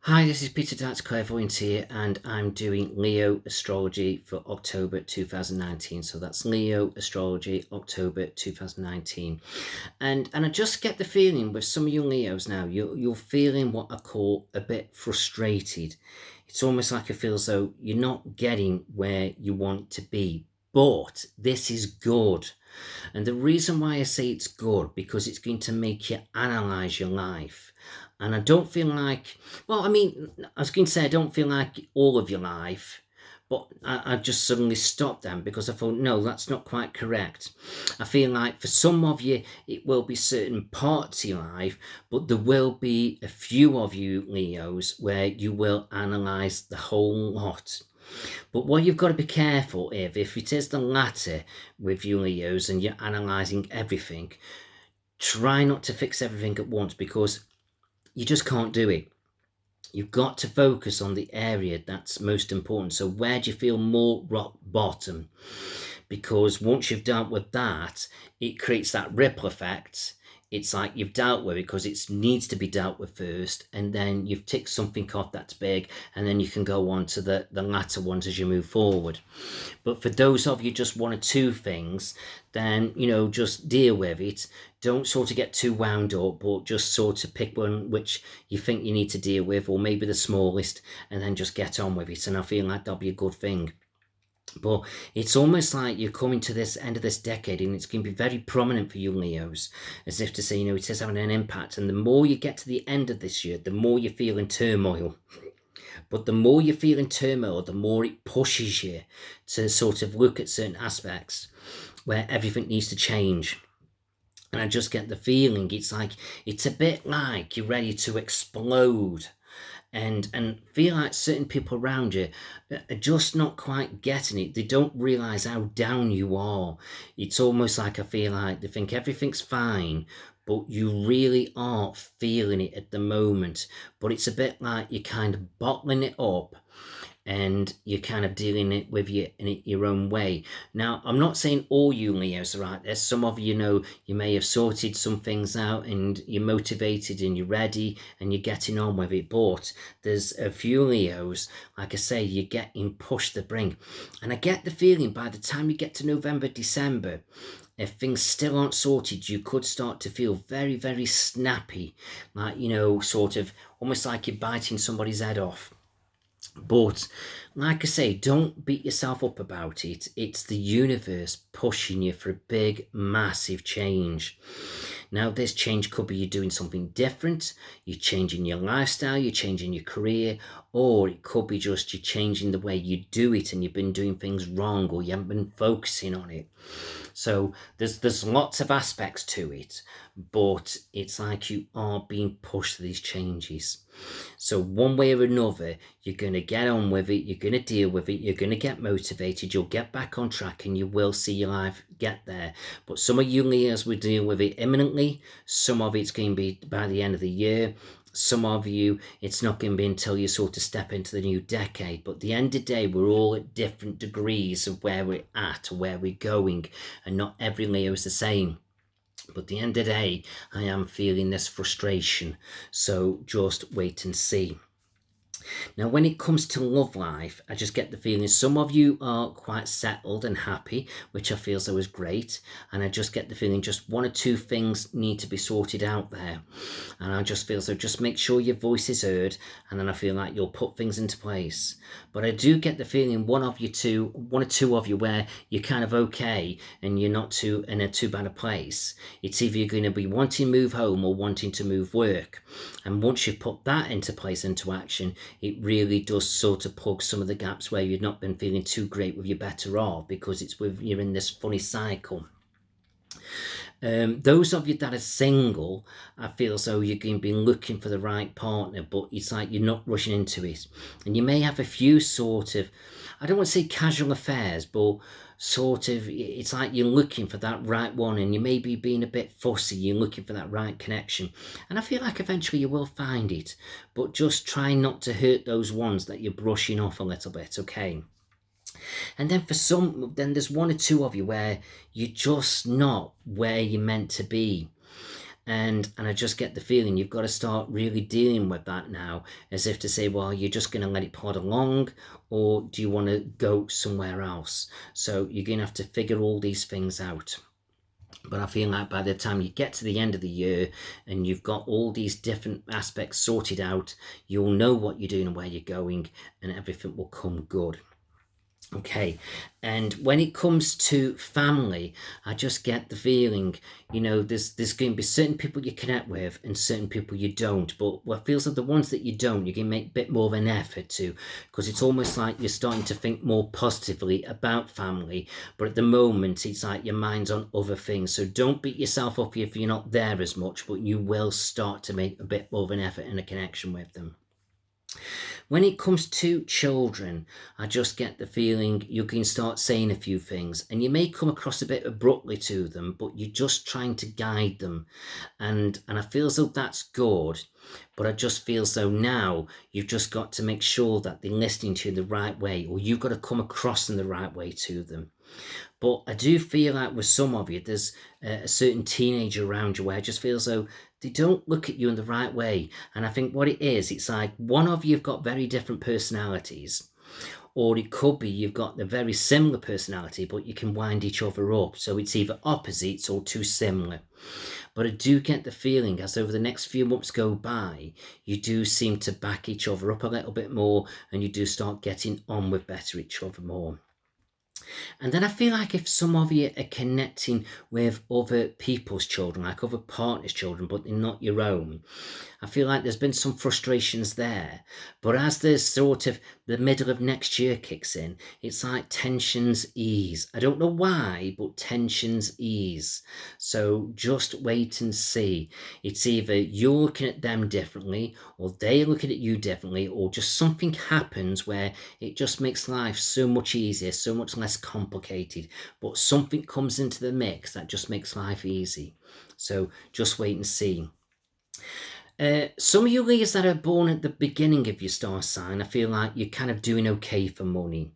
Hi, this is Peter Darts Clairvoyant here, and I'm doing Leo astrology for October 2019. So that's Leo astrology, October 2019. And I just get the feeling with some of you Leos now, you're feeling what I call a bit frustrated. It's almost like it feels though you're not getting where you want to be. But this is good. And the reason why I say it's good, because it's going to make you analyze your life. And I don't feel like, well, I mean, I was going to say I don't feel like all of your life, but I just suddenly stopped them because I thought, no, that's not quite correct. I feel like for some of you, it will be certain parts of your life, but there will be a few of you, Leos, where you will analyze the whole lot. But what you've got to be careful if it is the latter with you Leos and you're analysing everything, try not to fix everything at once because you just can't do it. You've got to focus on the area that's most important. So where do you feel more rock bottom? Because once you've dealt with that, it creates that ripple effect. It's like you've dealt with it because it needs to be dealt with first, and then you've ticked something off that's big, and then you can go on to the latter ones as you move forward. But for those of you just one or two things, then, just deal with it. Don't sort of get too wound up, but just sort of pick one which you think you need to deal with, or maybe the smallest, and then just get on with it. And I feel like that'll be a good thing. But it's almost like you're coming to this end of this decade and it's going to be very prominent for you Leos, as if to say, it is having an impact. And the more you get to the end of this year, the more you feel in turmoil. But the more you feel in turmoil, the more it pushes you to sort of look at certain aspects where everything needs to change. And I just get the feeling it's a bit like you're ready to explode, and feel like certain people around you are just not quite getting it. They don't realize how down you are. It's almost like I feel like they think everything's fine, but you really aren't feeling it at the moment. But it's a bit like you're kind of bottling it up and you're kind of dealing it with you in your own way. Now, I'm not saying all you Leos are like this. Some of you you may have sorted some things out and you're motivated and you're ready and you're getting on with it. But there's a few Leos, like I say, you're getting pushed to the brink. And I get the feeling by the time you get to November, December, if things still aren't sorted, you could start to feel very, very snappy, like, sort of almost like you're biting somebody's head off. But like I say, don't beat yourself up about it. It's the universe pushing you for a big, massive change. Now, this change could be you doing something different, you're changing your lifestyle, you're changing your career, or it could be just you're changing the way you do it and you've been doing things wrong or you haven't been focusing on it. So there's lots of aspects to it, but it's like you are being pushed to these changes. So one way or another, you're going to get on with it, you're going to deal with it, you're going to get motivated, you'll get back on track and you will see your life get there. But some of you Leos will deal with it imminently, some of it's going to be by the end of the year, some of you, it's not going to be until you sort of step into the new decade. But at the end of the day, we're all at different degrees of where we're at, or where we're going, and not every Leo is the same. But at the end of the day, I am feeling this frustration. So just wait and see. Now, when it comes to love life, I just get the feeling some of you are quite settled and happy, which I feel so is great. And I just get the feeling just one or two things need to be sorted out there. And I just feel so just make sure your voice is heard. And then I feel like you'll put things into place. But I do get the feeling one or two of you where you're kind of okay and you're not too in a too bad a place. It's either you're going to be wanting to move home or wanting to move work. And once you've put that into place, into action, it really does sort of plug some of the gaps where you've not been feeling too great with your better off, because you're in this funny cycle. Those of you that are single, I feel as though you're going to be looking for the right partner, but it's like you're not rushing into it. And you may have a few sort of, I don't want to say casual affairs, but sort of, it's like you're looking for that right one and you may be being a bit fussy, you're looking for that right connection. And I feel like eventually you will find it, but just try not to hurt those ones that you're brushing off a little bit, okay? And then then there's one or two of you where you're just not where you're meant to be. And I just get the feeling you've got to start really dealing with that now, as if to say, well, you're just going to let it plod along, or do you want to go somewhere else? So you're going to have to figure all these things out. But I feel like by the time you get to the end of the year and you've got all these different aspects sorted out, you'll know what you're doing and where you're going, and everything will come good. Okay, and when it comes to family, I just get the feeling, there's going to be certain people you connect with and certain people you don't. But what feels like the ones that you don't, you can make a bit more of an effort to, because it's almost like you're starting to think more positively about family. But at the moment, it's like your mind's on other things. So don't beat yourself up if you're not there as much, but you will start to make a bit more of an effort and a connection with them. When it comes to children, I just get the feeling you can start saying a few things, and you may come across a bit abruptly to them, but you're just trying to guide them. And I feel as though that's good, but I just feel as though now you've just got to make sure that they're listening to you the right way, or you've got to come across in the right way to them. But I do feel like with some of you, there's a certain teenager around you where I just feel as though they don't look at you in the right way. And I think what it is, it's like one of you've got very different personalities, or it could be you've got a very similar personality, but you can wind each other up. So it's either opposites or too similar. But I do get the feeling as over the next few months go by, you do seem to back each other up a little bit more, and you do start getting on with better each other more. And then I feel like if some of you are connecting with other people's children, like other partners' children, but they're not your own, I feel like there's been some frustrations there. But as there's sort of the middle of next year kicks in, it's like tensions ease. I don't know why, but tensions ease. So just wait and see. It's either you're looking at them differently, or they're looking at you differently, or just something happens where it just makes life so much easier, so much less complicated. But something comes into the mix that just makes life easy. So just wait and see. Some of you Leos that are born at the beginning of your star sign, I feel like you're kind of doing okay for money.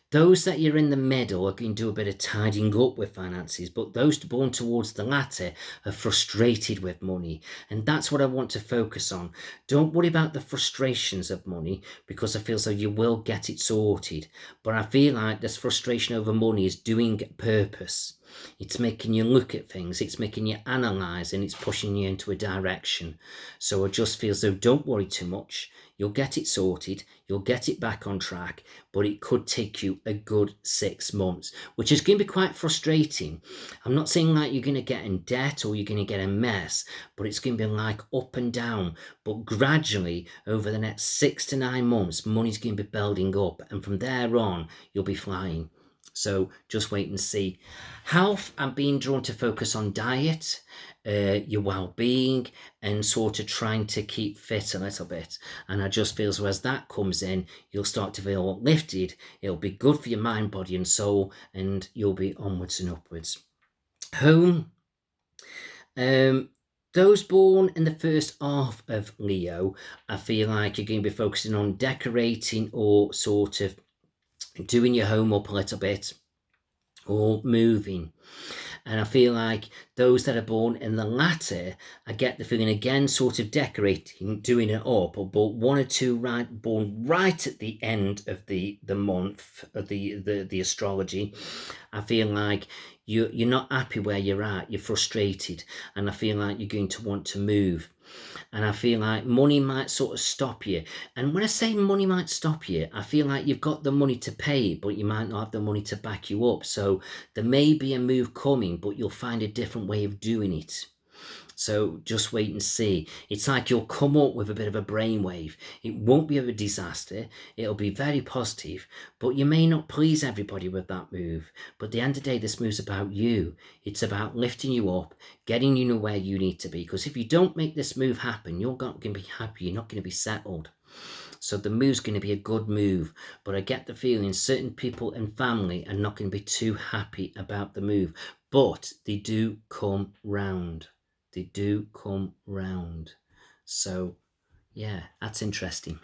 Those that you're in the middle are going to do a bit of tidying up with finances, but those born towards the latter are frustrated with money. And that's what I want to focus on. Don't worry about the frustrations of money, because I feel so you will get it sorted. But I feel like this frustration over money is doing purpose. It's making you look at things, it's making you analyse, and it's pushing you into a direction. So I just feel so don't worry too much. You'll get it sorted, you'll get it back on track, but it could take you a good 6 months, which is going to be quite frustrating. I'm not saying like you're going to get in debt or you're going to get a mess, but it's going to be like up and down. But gradually, over the next 6 to 9 months, money's going to be building up, and from there on, you'll be flying. So just wait and see. Health, I'm being drawn to focus on diet, your well-being, and sort of trying to keep fit a little bit. And I just feel so as that comes in, you'll start to feel uplifted. It'll be good for your mind, body, and soul, and you'll be onwards and upwards. Home. Those born in the first half of Leo, I feel like you're going to be focusing on decorating or sort of doing your home up a little bit, or moving. And I feel like those that are born in the latter, I get the feeling again, sort of decorating, doing it up, but one or two born right at the end of the month of the astrology, I feel like you're not happy where you're at, you're frustrated, and I feel like you're going to want to move. And I feel like money might sort of stop you. And when I say money might stop you, I feel like you've got the money to pay, but you might not have the money to back you up. So there may be a move coming, but you'll find a different way of doing it. So just wait and see. It's like you'll come up with a bit of a brainwave. It won't be a disaster. It'll be very positive, but you may not please everybody with that move. But at the end of the day, this move's about you. It's about lifting you up, getting you where you need to be. Because if you don't make this move happen, you're not going to be happy. You're not going to be settled. So the move's going to be a good move, but I get the feeling certain people and family are not going to be too happy about the move, but they do come round. They do come round. So yeah, that's interesting.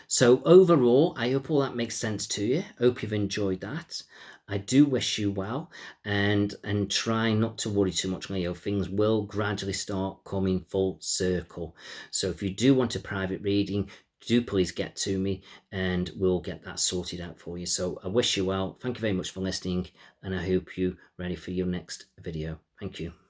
So overall, I hope all that makes sense to you. Hope you've enjoyed that. I do wish you well, and try not to worry too much, Leo. Things will gradually start coming full circle. So if you do want a private reading, do please get to me and we'll get that sorted out for you. So I wish you well. Thank you very much for listening, and I hope you're ready for your next video. Thank you.